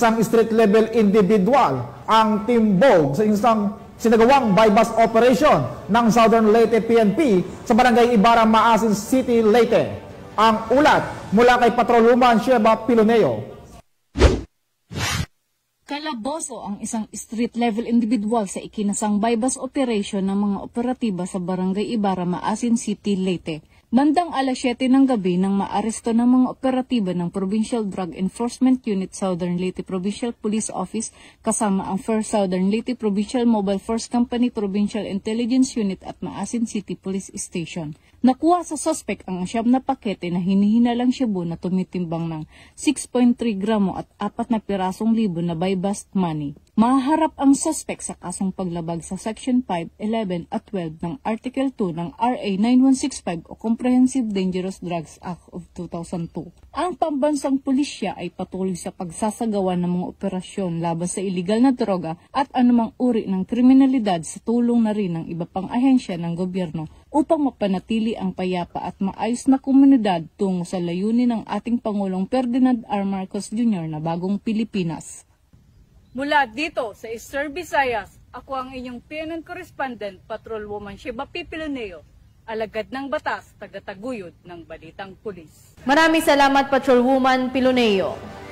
Isang street-level individual ang timbog sa isang sinagawang bypass operation ng Southern Leyte PNP sa Barangay Ibarra, Maasin City, Leyte. Ang ulat mula kay Patrolwoman Sheba Piloneo. Kalaboso ang isang street-level individual sa ikinasang bypass operation ng mga operatiba sa Barangay Ibarra, Maasin City, Leyte. Bandang alas 7 ng gabi nang maaresto ng mga operatiba ng Provincial Drug Enforcement Unit Southern Leyte Provincial Police Office kasama ang First Southern Leyte Provincial Mobile Force Company Provincial Intelligence Unit at Maasin City Police Station. Nakuha sa suspect ang 9 na pakete na hinihinalang shabu na tumitimbang ng 6.3 gramo at 4 na pirasong libo na bypass money. Maharap ang suspect sa kasong paglabag sa Section 5, 11 at 12 ng Article 2 ng RA 9165 o Comprehensive Dangerous Drugs Act of 2002. Ang pambansang pulisya ay patuloy sa pagsasagawa ng mga operasyon laban sa iligal na droga at anumang uri ng kriminalidad sa tulong na rin ng iba pang ahensya ng gobyerno upang mapanatili ang payapa at maayos na komunidad tungo sa layunin ng ating Pangulong Ferdinand R. Marcos Jr. na bagong Pilipinas. Mula dito sa Eastern Visayas, ako ang inyong PNN correspondent, Patrolwoman Sheba Piloneo, alagad ng batas, tagataguyod ng Balitang Pulis. Maraming salamat, Patrolwoman Piloneo.